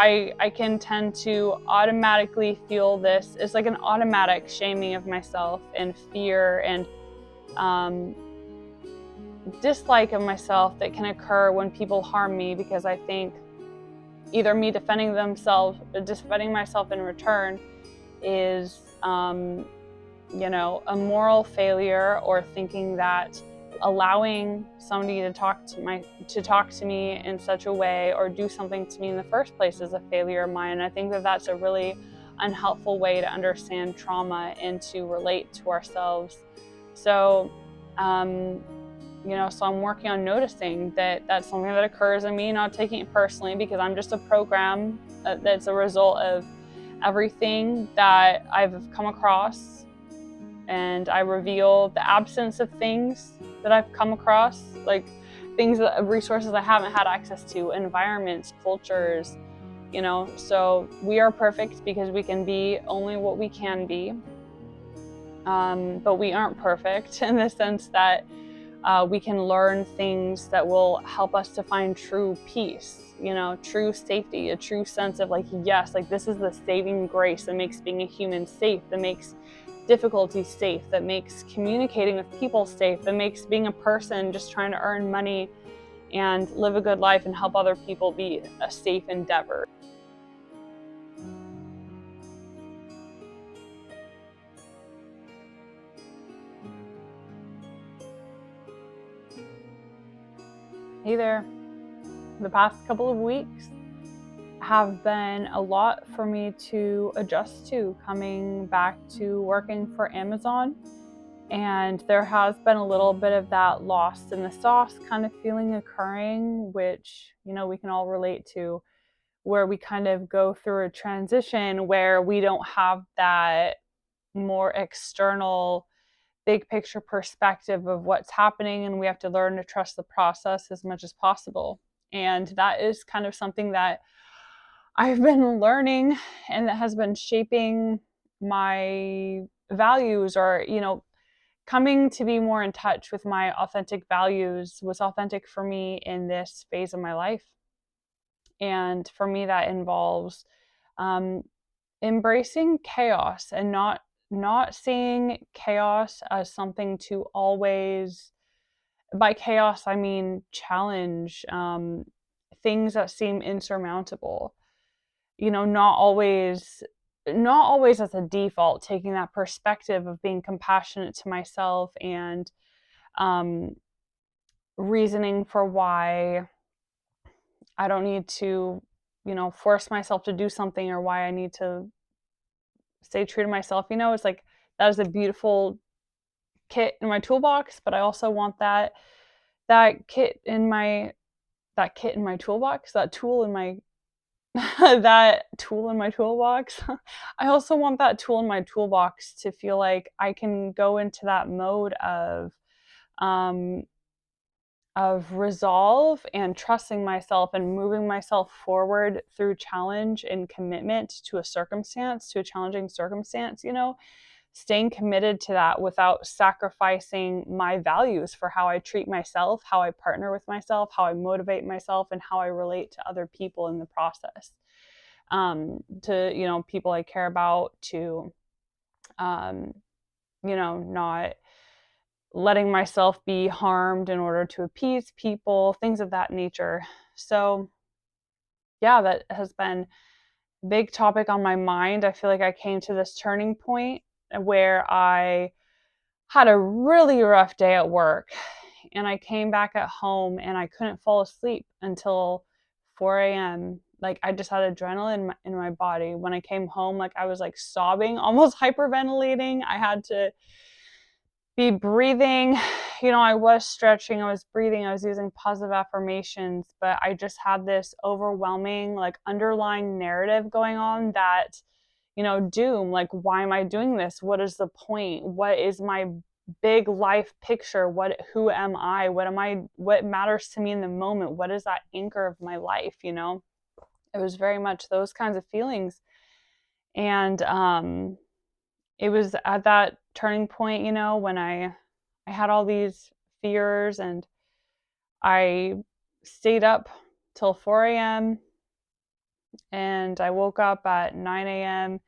I can tend to automatically feel this. It's like an automatic shaming of myself and fear and dislike of myself that can occur when people harm me, because I think either me defending myself in return is a moral failure, or thinking that allowing somebody to talk to me in such a way or do something to me in the first place is a failure of mine. And I think that that's a really unhelpful way to understand trauma and to relate to ourselves. So so I'm working on noticing that that's something that occurs in me, not taking it personally, because I'm just a program that's a result of everything that I've come across. And I reveal the absence of things that I've come across, like resources I haven't had access to, environments, cultures, So we are perfect because we can be only what we can be. But we aren't perfect in the sense that we can learn things that will help us to find true peace, true safety, a true sense of yes, this is the saving grace that makes being a human safe, that makes difficulty safe, that makes communicating with people safe, that makes being a person just trying to earn money and live a good life and help other people be a safe endeavor. Hey there. The past couple of weeks have been a lot for me to adjust to, coming back to working for Amazon. And there has been a little bit of that lost in the sauce kind of feeling occurring, which, we can all relate to, where we kind of go through a transition where we don't have that more external, big picture perspective of what's happening, and we have to learn to trust the process as much as possible. And that is kind of something that I've been learning, and that has been shaping my values, or, coming to be more in touch with my authentic values was authentic for me in this phase of my life. And for me, that involves embracing chaos and not seeing chaos as something to always, by chaos I mean challenge, things that seem insurmountable. Not always as a default, taking that perspective of being compassionate to myself and reasoning for why I don't need to, force myself to do something, or why I need to stay true to myself. It's like, that is a beautiful kit in my toolbox, but I also want that kit in my toolbox, that tool in my that tool in my toolbox. I also want that tool in my toolbox to feel like I can go into that mode of resolve and trusting myself and moving myself forward through challenge and commitment to a challenging circumstance, staying committed to that without sacrificing my values for how I treat myself, how I partner with myself, how I motivate myself, and how I relate to other people in the process. To, people I care about, to, not letting myself be harmed in order to appease people, things of that nature. So yeah, that has been a big topic on my mind. I feel like I came to this turning point where I had a really rough day at work, and I came back at home and I couldn't fall asleep until 4 a.m. I just had adrenaline in my body. When I came home, I was sobbing, almost hyperventilating. I had to be breathing. I was stretching, I was breathing, I was using positive affirmations, but I just had this overwhelming, underlying narrative going on that, doom, why am I doing this? What is the point? What is my big life picture? Who am I? What matters to me in the moment? What is that anchor of my life? It was very much those kinds of feelings. And, it was at that turning point, when I had all these fears, and I stayed up till 4 a.m. and I woke up at 9 a.m.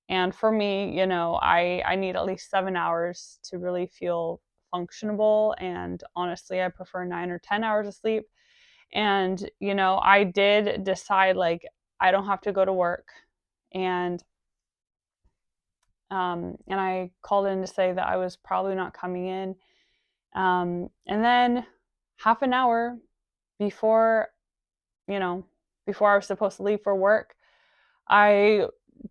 And for me, I need at least 7 hours to really feel functionable. And honestly, I prefer 9 or 10 hours of sleep. And, I did decide like I don't have to go to work. And and I called in to say that I was probably not coming in. And then half an hour before, you know, before I was supposed to leave for work, I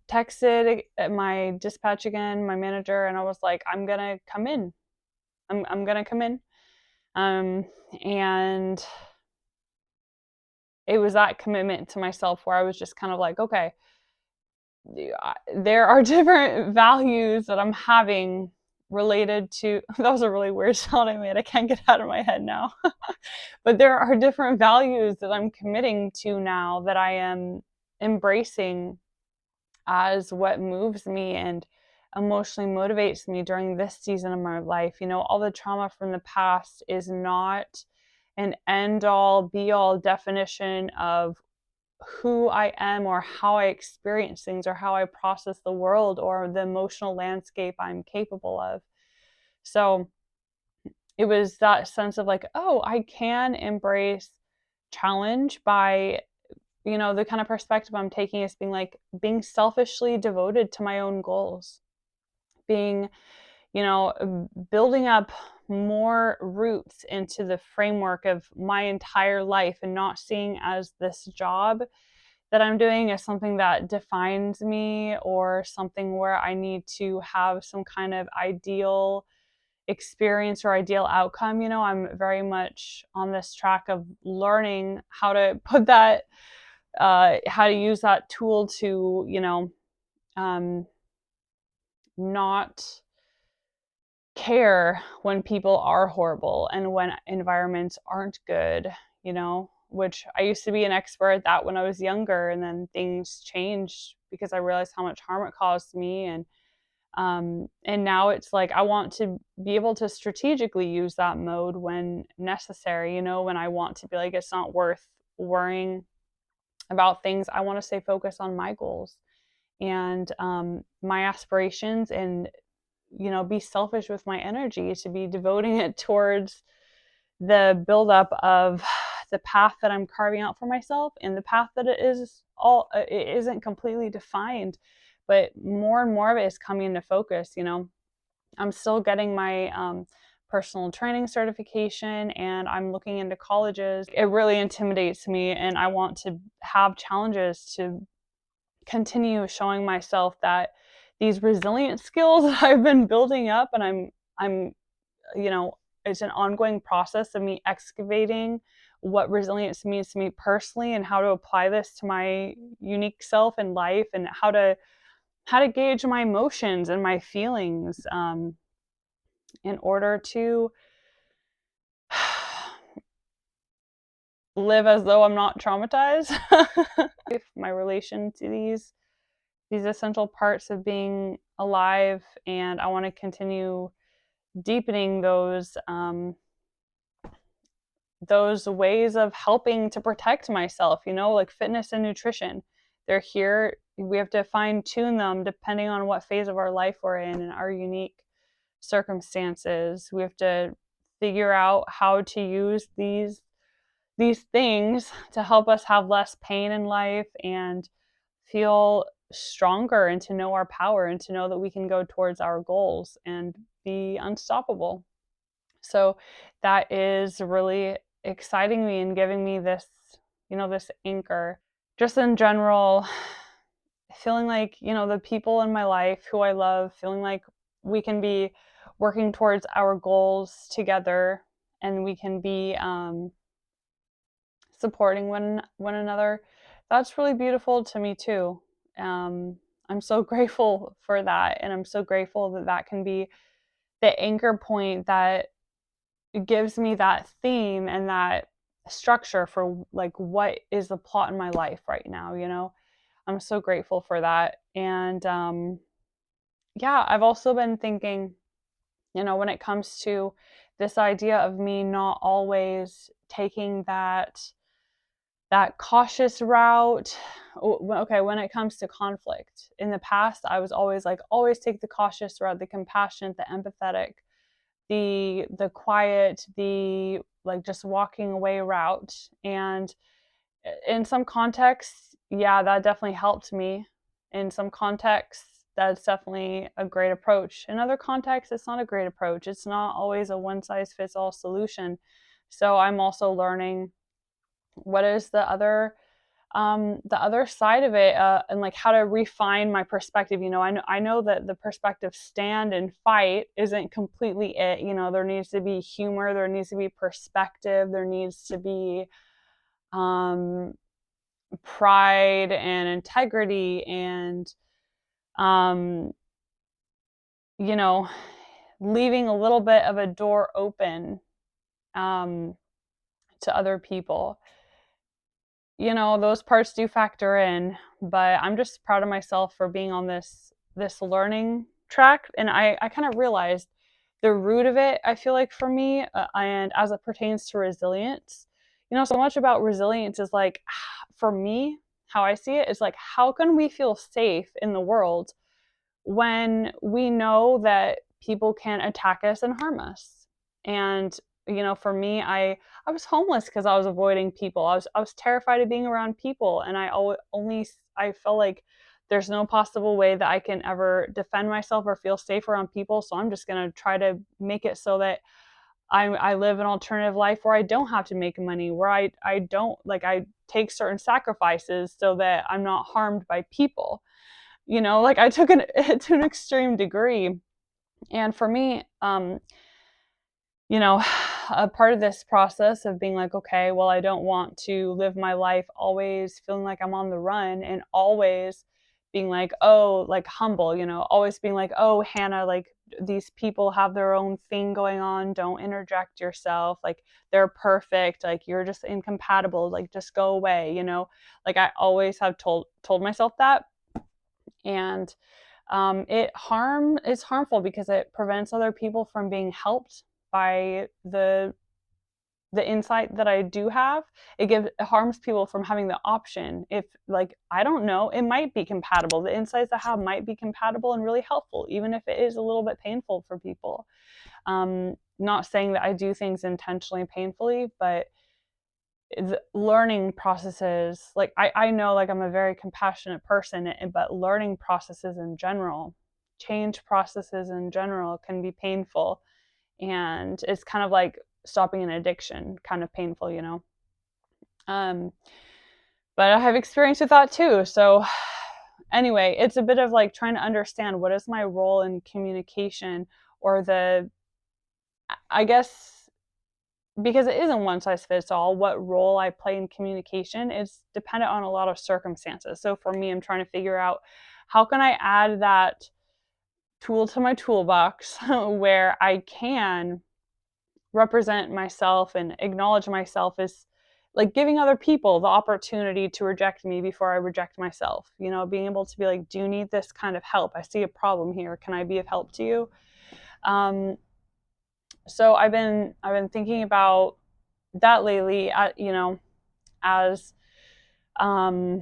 texted my dispatch again, my manager, and I was like, I'm gonna come in. I'm gonna come in. Um, and it was that commitment to myself where I was just kind of like, okay, there are different values that I'm having related to that was a really weird sound I made. I can't get out of my head now. But there are different values that I'm committing to now that I am embracing as what moves me and emotionally motivates me during this season of my life. All the trauma from the past is not an end all be all definition of who I am or how I experience things or how I process the world or the emotional landscape I'm capable of. So it was that sense of like, oh, I can embrace challenge by, the kind of perspective I'm taking is being selfishly devoted to my own goals, being, building up more roots into the framework of my entire life and not seeing as this job that I'm doing as something that defines me or something where I need to have some kind of ideal experience or ideal outcome. I'm very much on this track of learning how to put that, how to use that tool to, um, not care when people are horrible and when environments aren't good, which I used to be an expert at that when I was younger. And then things changed because I realized how much harm it caused me. And now it's like I want to be able to strategically use that mode when necessary, when I want to be like, it's not worth worrying about things. I want to stay focused on my goals and my aspirations and be selfish with my energy, to be devoting it towards the buildup of the path that I'm carving out for myself and the path that it isn't completely defined, but more and more of it is coming into focus. I'm still getting my personal training certification and I'm looking into colleges. It really intimidates me and I want to have challenges to continue showing myself that these resilient skills that I've been building up and I'm it's an ongoing process of me excavating what resilience means to me personally and how to apply this to my unique self in life and how to gauge my emotions and my feelings in order to live as though I'm not traumatized. My relation to these essential parts of being alive, and I want to continue deepening those ways of helping to protect myself, like fitness and nutrition. They're here. We have to fine tune them depending on what phase of our life we're in and our unique circumstances. We have to figure out how to use these things to help us have less pain in life and feel stronger and to know our power and to know that we can go towards our goals and be unstoppable. So that is really exciting me and giving me this anchor. Just in general, feeling like, the people in my life who I love, feeling like we can be working towards our goals together and we can be supporting one another. That's really beautiful to me too. I'm so grateful for that, and I'm so grateful that that can be the anchor point that gives me that theme and that structure for like what is the plot in my life right now. I'm so grateful for that. And yeah, I've also been thinking, when it comes to this idea of me not always taking that cautious route okay, when it comes to conflict, in the past, I was always like, always take the cautious route, the compassionate, the empathetic, the quiet, the like just walking away route. And in some contexts, yeah, that definitely helped me. In some contexts, that's definitely a great approach. In other contexts, it's not a great approach. It's not always a one size fits all solution. So I'm also learning what is the other side of it, and like how to refine my perspective. I know that the perspective stand and fight isn't completely it. There needs to be humor, there needs to be perspective, there needs to be um, pride and integrity, and um, you know, leaving a little bit of a door open um, to other people. Those parts do factor in, but I'm just proud of myself for being on this learning track. And I kind of realized the root of it, I feel like, for me, and as it pertains to resilience, so much about resilience is like, for me, how I see it is like, how can we feel safe in the world when we know that people can attack us and harm us? And for me, I was homeless because I was avoiding people. I was terrified of being around people, and I felt like there's no possible way that I can ever defend myself or feel safe around people. So I'm just gonna try to make it so that I live an alternative life where I don't have to make money, where I don't, like, I take certain sacrifices so that I'm not harmed by people. Like, I took it to an extreme degree. And for me, you know, a part of this process of being like, okay, well, I don't want to live my life always feeling like I'm on the run, and always being like, oh, like humble, always being like, oh, Hannah, like, these people have their own thing going on. Don't interject yourself. Like, they're perfect. Like, you're just incompatible. Like, just go away. Like, I always have told myself that. And it's harmful because it prevents other people from being helped by the insight that I do have. It harms people from having the option. If, like, I don't know, it might be compatible. The insights I have might be compatible and really helpful, even if it is a little bit painful for people. Not saying that I do things intentionally painfully, but the learning processes, like, I know, like, I'm a very compassionate person, but learning processes in general, change processes in general, can be painful. And it's kind of like stopping an addiction, kind of painful. um but I have experience with that too. So anyway, it's a bit of like trying to understand what is my role in communication, or I guess, because it isn't one size fits all, what role I play in communication is dependent on a lot of circumstances. So for me, I'm trying to figure out, how can I add that tool to my toolbox where I can represent myself and acknowledge myself as, like, giving other people the opportunity to reject me before I reject myself. Being able to be like, do you need this kind of help? I see a problem here. Can I be of help to you? So I've been thinking about that lately, as um,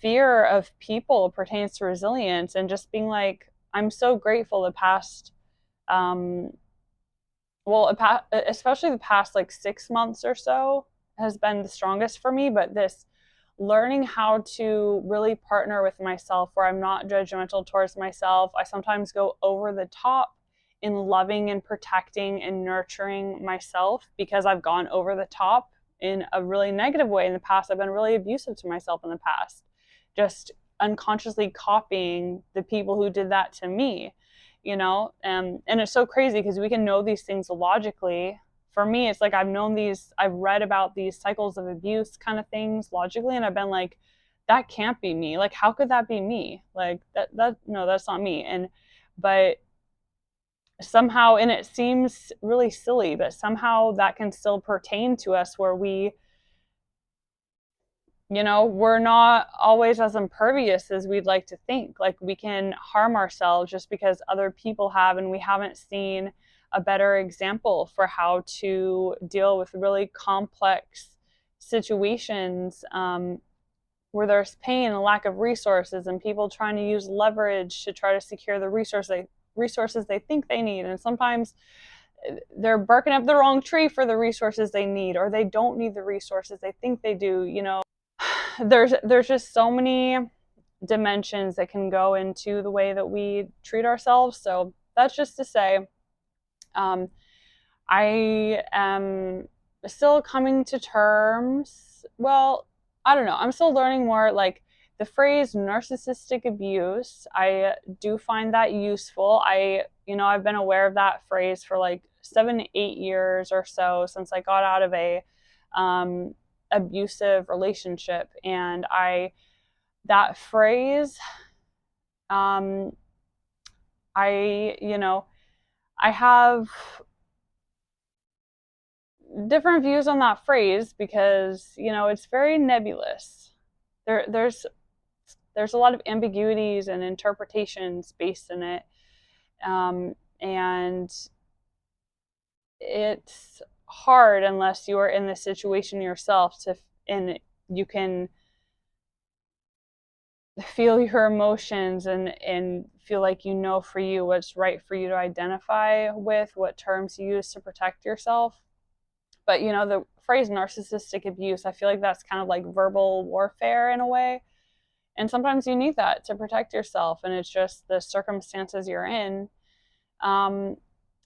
fear of people pertains to resilience, and just being like, I'm so grateful the past, um, well, especially the past like 6 months or so has been the strongest for me. But this learning how to really partner with myself, where I'm not judgmental towards myself. I sometimes go over the top in loving and protecting and nurturing myself, because I've gone over the top in a really negative way in the past. I've been really abusive to myself in the past, just unconsciously copying the people who did that to me. And it's so crazy because we can know these things logically. For me, it's like, I've read about these cycles of abuse kind of things logically, and I've been like, that can't be me. Like, how could that be me? Like, that no, that's not me. But somehow, and it seems really silly, but somehow that can still pertain to us, where we're not always as impervious as we'd like to think. Like, we can harm ourselves just because other people have, and we haven't seen a better example for how to deal with really complex situations, where there's pain and lack of resources and people trying to use leverage to try to secure the resources they think they need. And sometimes they're barking up the wrong tree for the resources they need, or they don't need the resources they think they do. There's just so many dimensions that can go into the way that we treat ourselves. So that's just to say, I am still coming to terms. Well, I don't know. I'm still learning more. Like the phrase narcissistic abuse, I do find that useful. I've been aware of that phrase for like 7 to 8 years or so since I got out of a abusive relationship, and that phrase, I have different views on that phrase because it's very nebulous. There's a lot of ambiguities and interpretations based in it, and it's hard unless you are in the situation yourself and you can feel your emotions and feel like for you what's right for you to identify with, what terms you use to protect yourself. But the phrase narcissistic abuse, I feel like that's kind of like verbal warfare in a way. And sometimes you need that to protect yourself, and it's just the circumstances you're in. So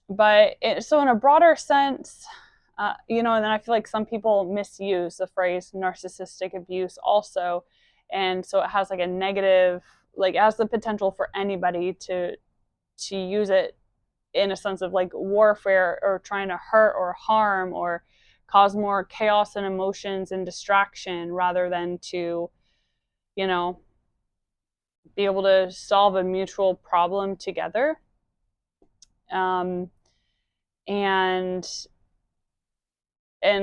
in a broader sense, and then I feel like some people misuse the phrase narcissistic abuse also. And so it has like a negative, like has the potential for anybody to use it in a sense of like warfare or trying to hurt or harm or cause more chaos and emotions and distraction rather than to, be able to solve a mutual problem together. And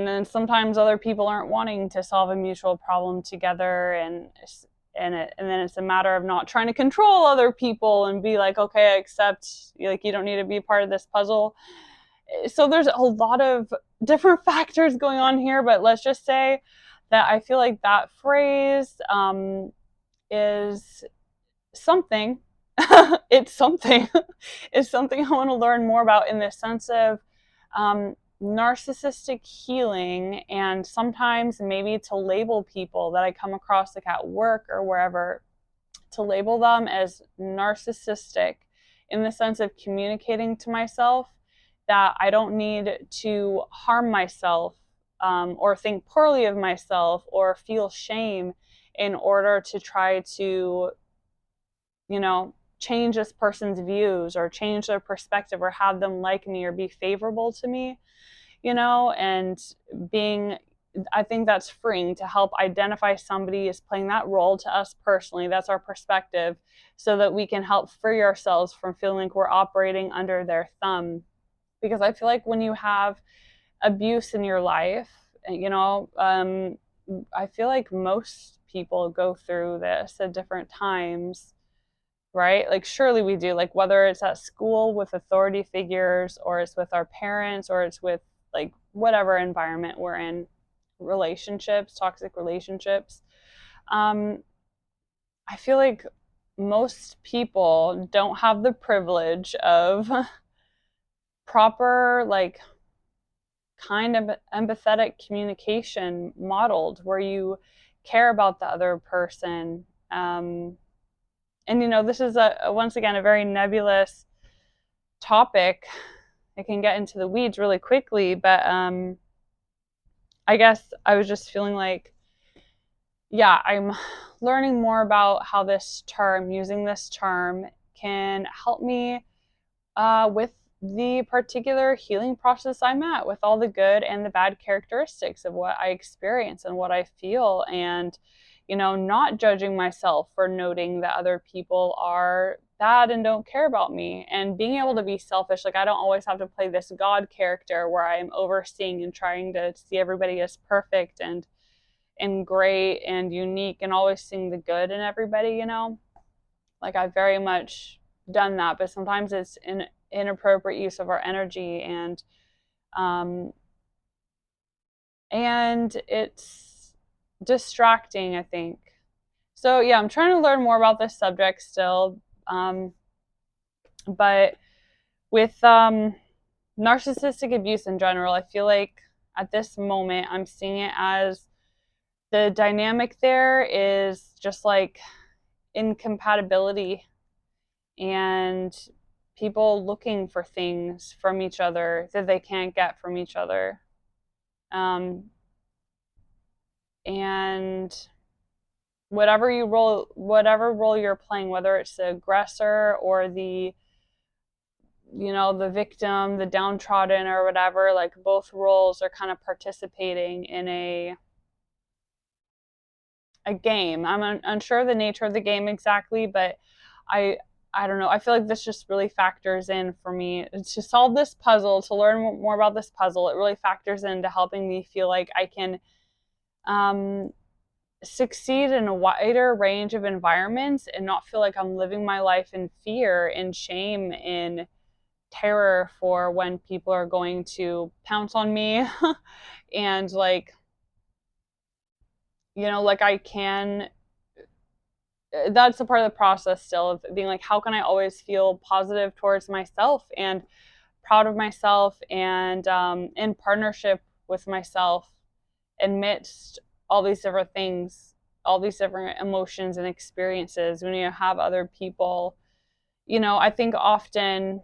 then sometimes other people aren't wanting to solve a mutual problem together, and then it's a matter of not trying to control other people and be like, okay, I accept, like, you don't need to be part of this puzzle. So there's a lot of different factors going on here, but let's just say that I feel like that phrase is something. It's something. It's something I want to learn more about in the sense of narcissistic healing, and sometimes maybe to label people that I come across like at work or wherever, to label them as narcissistic in the sense of communicating to myself that I don't need to harm myself or think poorly of myself or feel shame in order to try to, change this person's views or change their perspective or have them like me or be favorable to me, and I think that's freeing to help identify somebody as playing that role to us personally. That's our perspective, so that we can help free ourselves from feeling like we're operating under their thumb. Because I feel like when you have abuse in your life, I feel like most people go through this at different times, right? Like surely we do, like whether it's at school with authority figures or it's with our parents or it's with like whatever environment we're in, relationships, toxic relationships. I feel like most people don't have the privilege of proper, like, kind of empathetic communication modeled where you care about the other person. And this is once again a very nebulous topic. It can get into the weeds really quickly, but I guess I was just feeling like, yeah, I'm learning more about how using this term can help me with the particular healing process I'm at, with all the good and the bad characteristics of what I experience and what I feel, and not judging myself for noting that other people are bad and don't care about me, and being able to be selfish. Like I don't always have to play this God character where I'm overseeing and trying to see everybody as perfect and great and unique and always seeing the good in everybody, like I've very much done that, but sometimes it's an inappropriate use of our energy, and it's distracting, I think. So yeah, I'm trying to learn more about this subject still. But with narcissistic abuse in general, I feel like at this moment I'm seeing it as the dynamic there is just like incompatibility and people looking for things from each other that they can't get from each other. Um, and whatever role you're playing, whether it's the aggressor or the victim, the downtrodden or whatever, like both roles are kind of participating in a game. I'm unsure of the nature of the game exactly, but I I don't know. I feel like this just really factors in for me to solve this puzzle, to learn more about this puzzle. It really factors into helping me feel like I can um, succeed in a wider range of environments and not feel like I'm living my life in fear, in shame, in terror for when people are going to pounce on me and like I can that's a part of the process still of being like, how can I always feel positive towards myself and proud of myself and in partnership with myself amidst all these different things, all these different emotions and experiences when you have other people. I think often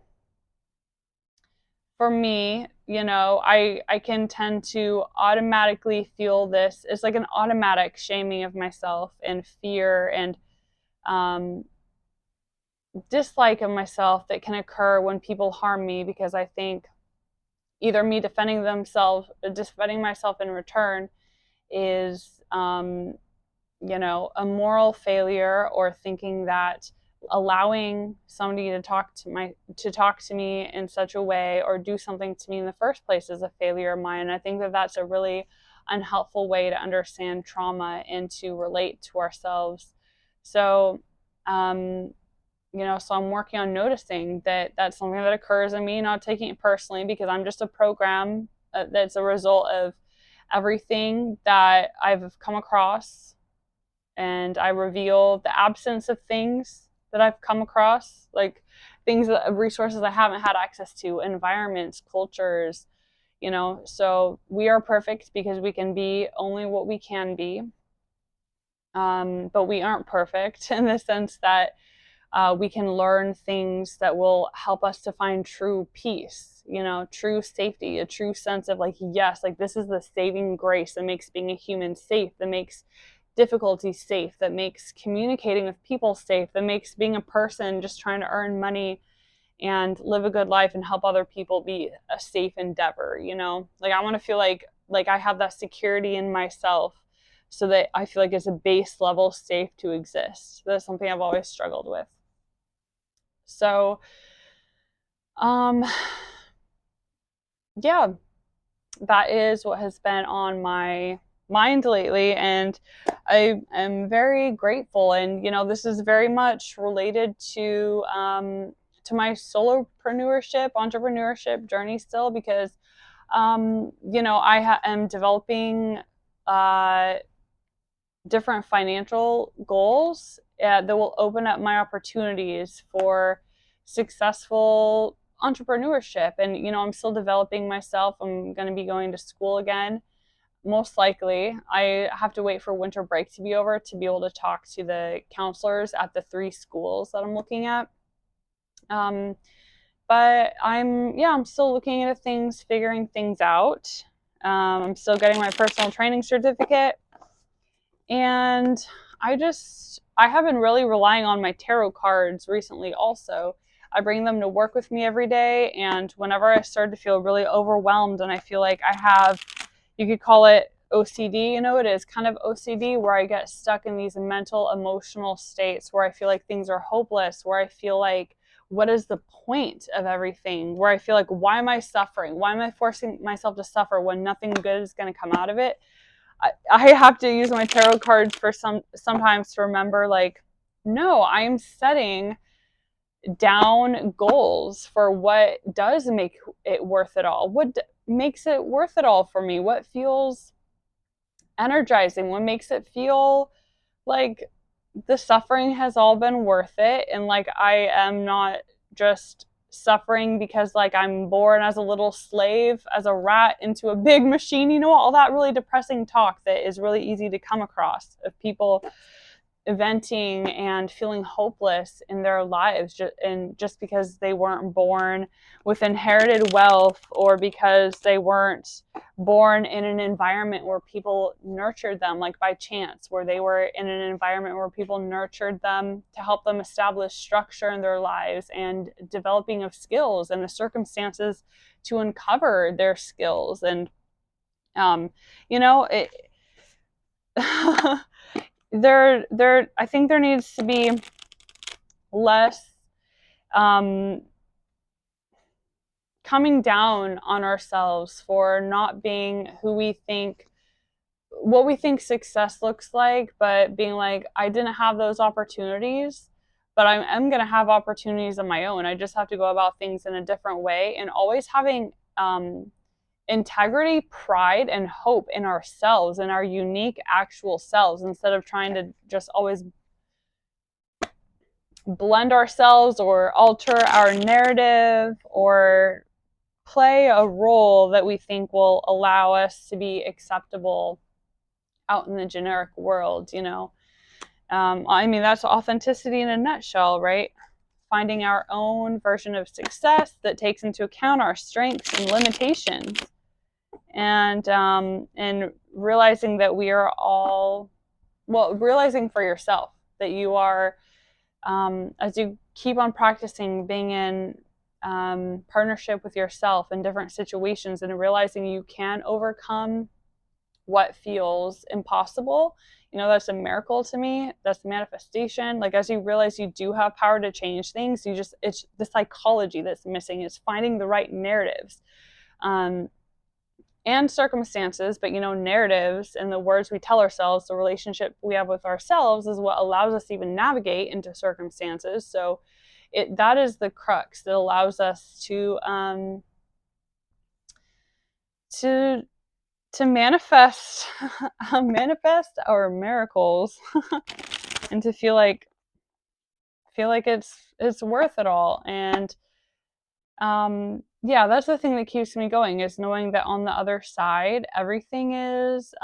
for me, I can tend to automatically feel this. It's like an automatic shaming of myself and fear and um, dislike of myself that can occur when people harm me because I think either me defending myself in return is a moral failure, or thinking that allowing somebody to talk to me in such a way or do something to me in the first place is a failure of mine. And I think that that's a really unhelpful way to understand trauma and to relate to ourselves. So so I'm working on noticing that that's something that occurs in me, not taking it personally because I'm just a program that's a result of everything that I've come across, and I reveal the absence of things that I've come across, like resources I haven't had access to, environments, cultures, So we are perfect because we can be only what we can be, but we aren't perfect in the sense that we can learn things that will help us to find true peace, true safety, a true sense of like, yes, like this is the saving grace that makes being a human safe, that makes difficulty safe, that makes communicating with people safe, that makes being a person just trying to earn money and live a good life and help other people be a safe endeavor. Like I want to feel like I have that security in myself so that I feel like it's a base level safe to exist. That's something I've always struggled with. So, um, yeah, that is what has been on my mind lately. And I am very grateful. And, this is very much related to my entrepreneurship journey still, because, I am developing, different financial goals that will open up my opportunities for successful entrepreneurship. And I'm still developing myself. I'm going to be going to school again, most likely. I have to wait for winter break to be over to be able to talk to the counselors at the 3 schools that I'm looking at. But I'm still looking at things, figuring things out. I'm still getting my personal training certificate. And I have been really relying on my tarot cards recently also. I bring them to work with me every day, and whenever I start to feel really overwhelmed and I feel like I have, you could call it OCD, it is kind of OCD, where I get stuck in these mental, emotional states where I feel like things are hopeless, where I feel like, what is the point of everything? Where I feel like, why am I suffering? Why am I forcing myself to suffer when nothing good is going to come out of it? I have to use my tarot cards for sometimes to remember, like, no, I'm setting down goals for what does make it worth it all. What makes it worth it all for me? What feels energizing? What makes it feel like the suffering has all been worth it. And like, I am not just suffering because like I'm born as a little slave, as a rat into a big machine, all that really depressing talk that is really easy to come across of people venting and feeling hopeless in their lives, just because they weren't born with inherited wealth, or because they weren't born in an environment where people nurtured them, like by chance, where they were in an environment where people nurtured them to help them establish structure in their lives and developing of skills and the circumstances to uncover their skills. And it I think there needs to be less coming down on ourselves for not being what we think success looks like, but being like, I didn't have those opportunities, but I'm going to have opportunities of my own. I just have to go about things in a different way, and always having integrity, pride, and hope in ourselves, in our unique actual selves, instead of trying to just always blend ourselves or alter our narrative or play a role that we think will allow us to be acceptable out in the generic world. That's authenticity in a nutshell, right? Finding our own version of success that takes into account our strengths and limitations, and realizing that we are all, realizing for yourself that you are, as you keep on practicing being in partnership with yourself in different situations, and realizing you can overcome what feels impossible. That's a miracle to me. That's manifestation. Like, as you realize you do have power to change things, it's the psychology that's missing, is finding the right narratives and circumstances. But narratives and the words we tell ourselves, the relationship we have with ourselves, is what allows us to even navigate into circumstances. So that is the crux that allows us to manifest our miracles and to feel like it's worth it all. And that's the thing that keeps me going, is knowing that on the other side everything is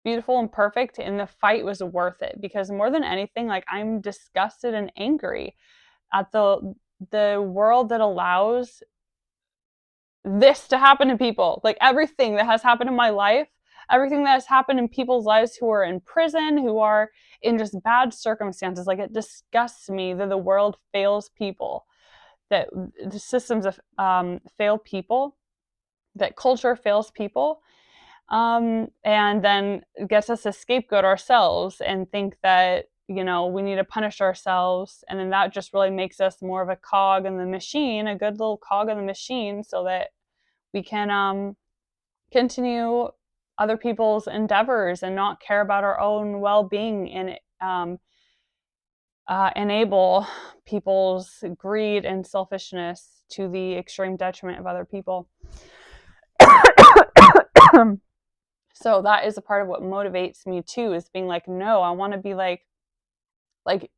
beautiful and perfect, and the fight was worth it. Because more than anything, like, I'm disgusted and angry at the world that allows this to happen to people. Like, everything that has happened in my life, everything that has happened in people's lives who are in prison, who are in just bad circumstances, like, it disgusts me that the world fails people, that the systems fail people, that culture fails people, and then gets us to scapegoat ourselves and think that we need to punish ourselves, and then that just really makes us more of a cog in the machine, a good little cog in the machine, so that we can continue other people's endeavors and not care about our own well-being, and enable people's greed and selfishness to the extreme detriment of other people. So that is a part of what motivates me too, is being like, no, I want to be like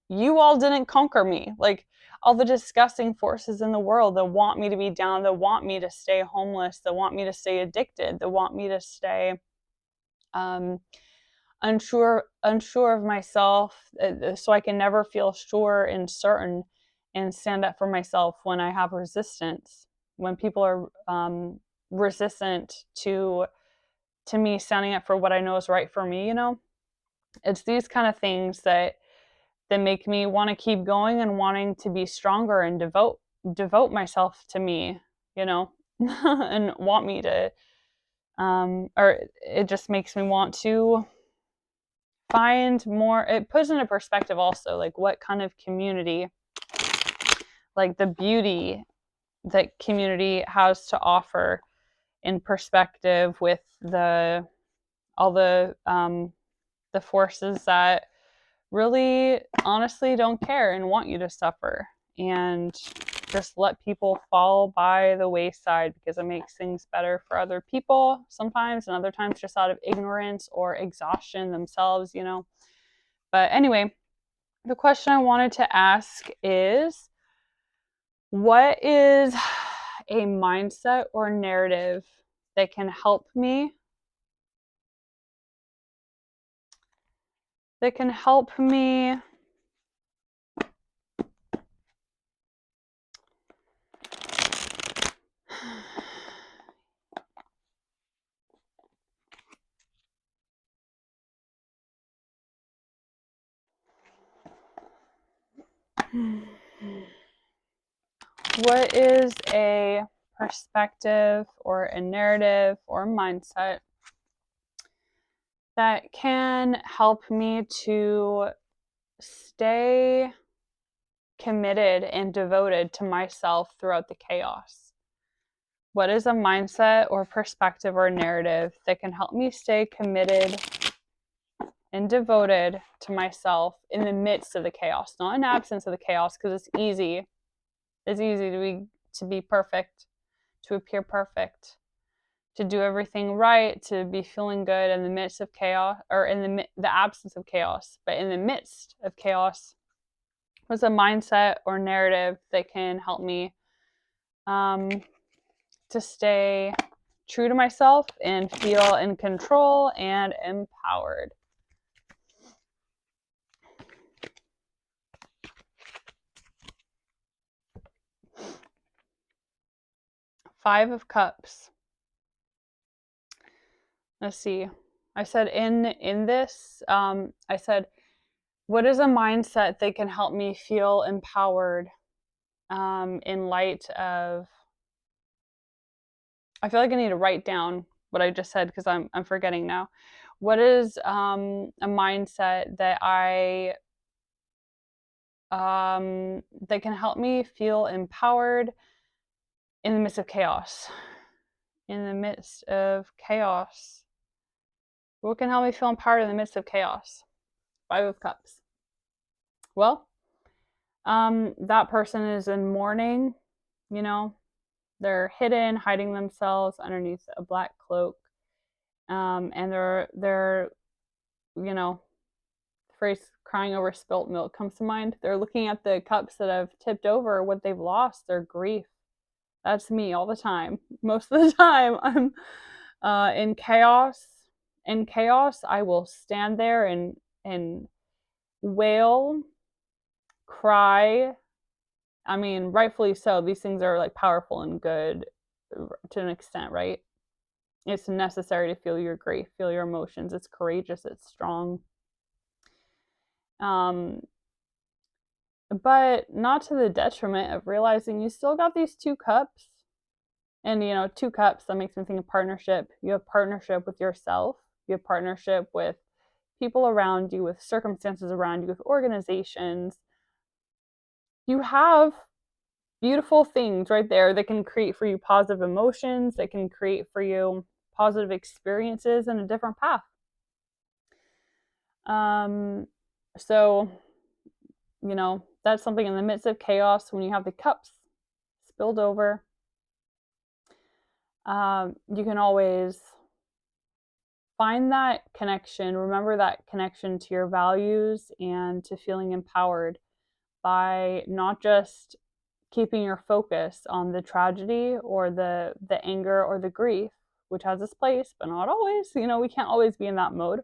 you all didn't conquer me. Like, all the disgusting forces in the world that want me to be down, that want me to stay homeless, that want me to stay addicted, that want me to stay unsure of myself, so I can never feel sure and certain and stand up for myself when I have resistance, when people are resistant to me standing up for what I know is right for me. It's these kind of things that make me want to keep going and wanting to be stronger and devote myself to me, and want me to, or it just makes me want to find more. It puts into perspective also, like, what kind of community, like the beauty that community has to offer in perspective with all the forces that really honestly don't care and want you to suffer, and just let people fall by the wayside because it makes things better for other people sometimes, and other times just out of ignorance or exhaustion themselves. But anyway, the question I wanted to ask is, what is a mindset or narrative that can help me what is a perspective or a narrative or mindset that can help me to stay committed and devoted to myself throughout the chaos? What is a mindset or perspective or narrative that can help me stay committed and devoted to myself in the midst of the chaos, not in absence of the chaos, because it's easy. It's easy to be perfect, to appear perfect, to do everything right, to be feeling good in the midst of chaos, or in the absence of chaos. But in the midst of chaos, what's a mindset or narrative that can help me to stay true to myself and feel in control and empowered? Five of Cups. Let's see. I said in this, I said, what is a mindset that can help me feel empowered in light of? I feel like I need to write down what I just said because I'm forgetting now. What is a mindset that that can help me feel empowered in the midst of chaos? In the midst of chaos. What can help me feel empowered in the midst of chaos? Five of Cups. Well, that person is in mourning, you know, they're hidden, hiding themselves underneath a black cloak. And they're, you know, the phrase crying over spilt milk comes to mind. They're looking at the cups that have tipped over, what they've lost, their grief. That's me all the time. Most of the time, I'm in chaos. In chaos, I will stand there and wail, cry. I mean, rightfully so. These things are like powerful and good to an extent, right? It's necessary to feel your grief, feel your emotions. It's courageous, it's strong. But not to the detriment of realizing you still got these two cups. And, you know, two cups, that makes me think of partnership. You have partnership with yourself. You have partnership with people around you, with circumstances around you, with organizations. You have beautiful things right there that can create for you positive emotions, that can create for you positive experiences and a different path. So, you know, that's something in the midst of chaos when you have the cups spilled over. You can always find that connection, remember that connection to your values and to feeling empowered by not just keeping your focus on the tragedy or the anger or the grief, which has its place, but not always. You know, we can't always be in that mode.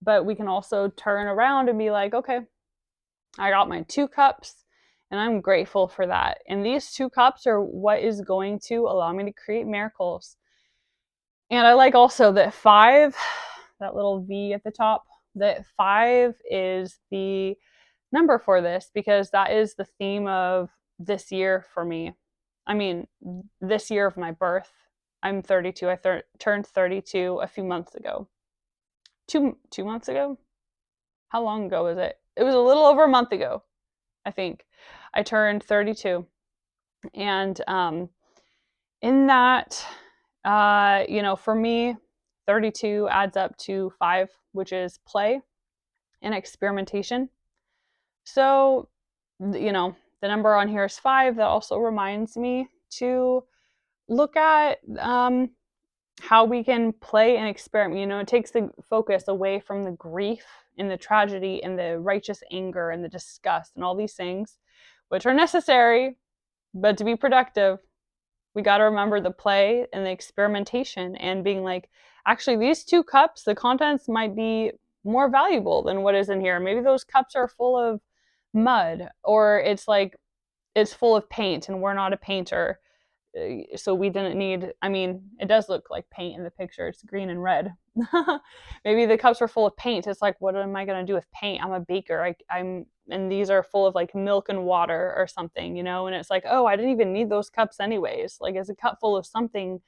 But we can also turn around and be like, okay, I got my two cups and I'm grateful for that. And these two cups are what is going to allow me to create miracles. And I like also that 5, that little V at the top, that 5 is the number for this because that is the theme of this year for me. I mean, this year of my birth. I'm 32. I turned 32 a few months ago. Two months ago? How long ago was it? It was a little over a month ago, I think. I turned 32. And in that, you know, for me, 32 adds up to 5, which is play and experimentation. So, you know, the number on here is 5. That also reminds me to look at how we can play and experiment. You know, it takes the focus away from the grief and the tragedy and the righteous anger and the disgust and all these things, which are necessary, but to be productive, we got to remember the play and the experimentation and being like, actually, these 2 cups, the contents might be more valuable than what is in here. Maybe those cups are full of mud, or it's like it's full of paint and we're not a painter. So we didn't need, I mean, it does look like paint in the picture. It's green and red. Maybe the cups were full of paint. It's like, what am I going to do with paint? I'm a baker. And these are full of like milk and water or something, and it's like, oh, I didn't even need those cups anyways. Like, it's a cup full of something,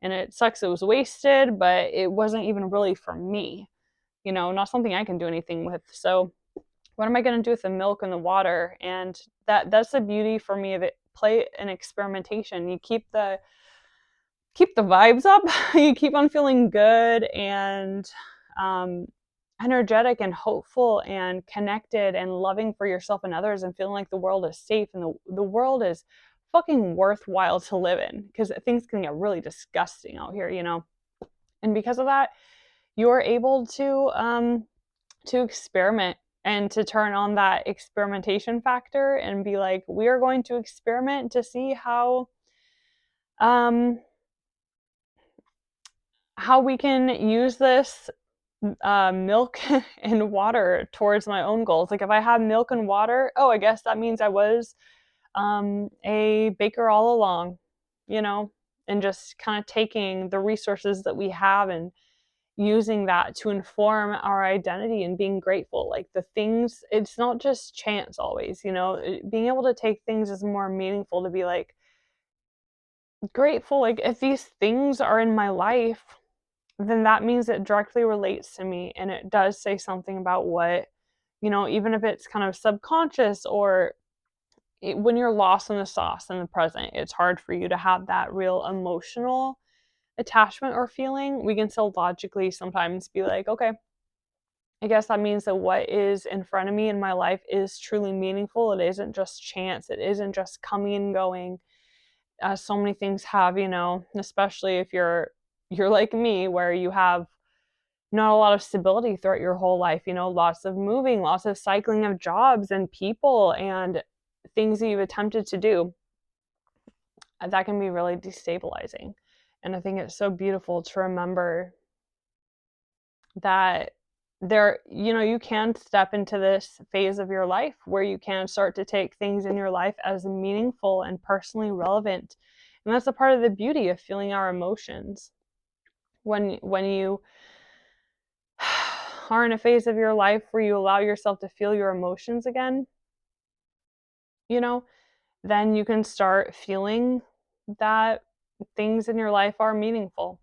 and it sucks it was wasted, but it wasn't even really for me, not something I can do anything with. So what am I going to do with the milk and the water? And that's the beauty for me of it, play and experimentation. You keep the vibes up. You keep on feeling good and energetic and hopeful and connected and loving for yourself and others, and feeling like the world is safe and the world is fucking worthwhile to live in, because things can get really disgusting out here, and because of that, you're able to experiment and to turn on that experimentation factor and be like, we are going to experiment to see how we can use this milk and water towards my own goals. Like, if I have milk and water, oh, I guess that means I was a baker all along, and just kind of taking the resources that we have and using that to inform our identity and being grateful. Like, the things, it's not just chance always, being able to take things is more meaningful, to be like grateful. Like, if these things are in my life, then that means it directly relates to me, and it does say something about what, even if it's kind of subconscious, or when you're lost in the sauce in the present, it's hard for you to have that real emotional attachment or feeling. We can still logically sometimes be like, okay, I guess that means that what is in front of me in my life is truly meaningful. It isn't just chance. It isn't just coming and going, as so many things have, especially if you're like me, where you have not a lot of stability throughout your whole life, lots of moving, lots of cycling of jobs and people and things that you've attempted to do. That can be really destabilizing. And I think it's so beautiful to remember that you can step into this phase of your life where you can start to take things in your life as meaningful and personally relevant. And that's a part of the beauty of feeling our emotions. When you are in a phase of your life where you allow yourself to feel your emotions again, then you can start feeling that things in your life are meaningful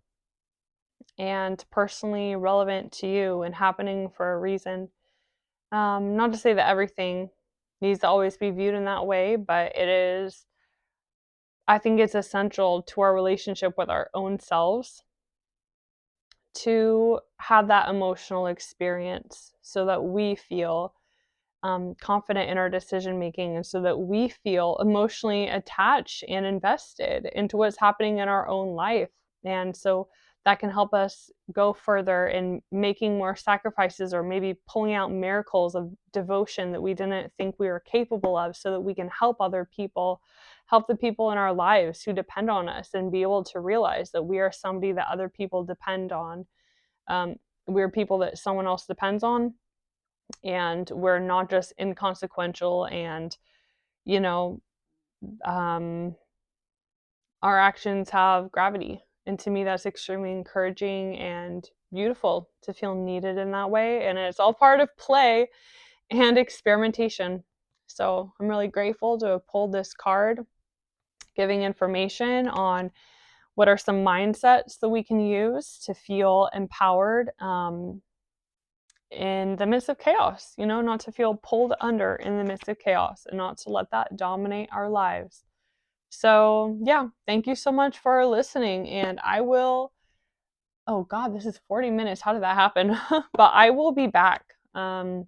and personally relevant to you and happening for a reason. Not to say that everything needs to always be viewed in that way, but I think it's essential to our relationship with our own selves to have that emotional experience so that we feel confident in our decision making, and so that we feel emotionally attached and invested into what's happening in our own life. And so that can help us go further in making more sacrifices, or maybe pulling out miracles of devotion that we didn't think we were capable of, so that we can help other people, help the people in our lives who depend on us, and be able to realize that we are somebody that other people depend on. We're people that someone else depends on, and we're not just inconsequential, and our actions have gravity. And to me, that's extremely encouraging and beautiful to feel needed in that way. And it's all part of play and experimentation. So I'm really grateful to have pulled this card, giving information on what are some mindsets that we can use to feel empowered in the midst of chaos, not to feel pulled under in the midst of chaos, and not to let that dominate our lives. So yeah, thank you so much for listening. And I will, oh God, this is 40 minutes. How did that happen? But I will be back. And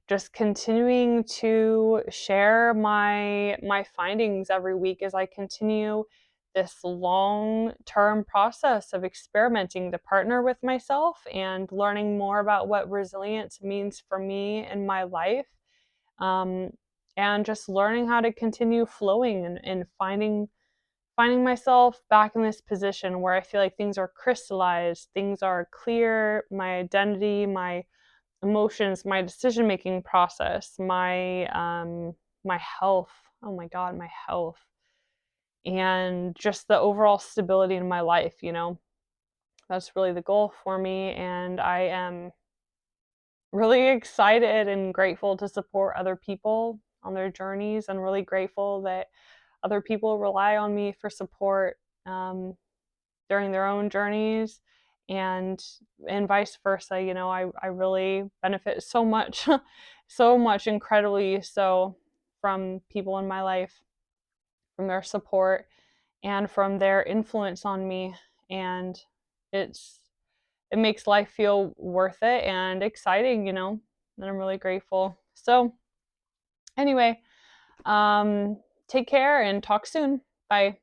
just continuing to share my findings every week as I continue this long-term process of experimenting to partner with myself and learning more about what resilience means for me in my life, um, and just learning how to continue flowing and finding myself back in this position where I feel like things are crystallized, things are clear, my identity, my emotions, my decision making process, my health. Oh my god, my health, and just the overall stability in my life, That's really the goal for me, and I am really excited and grateful to support other people on their journeys, and really grateful that other people rely on me for support during their own journeys, and vice versa. I really benefit so much, so much, incredibly so, from people in my life, from their support and from their influence on me. And it's it makes life feel worth it and exciting, and I'm really grateful. So anyway, take care and talk soon. Bye.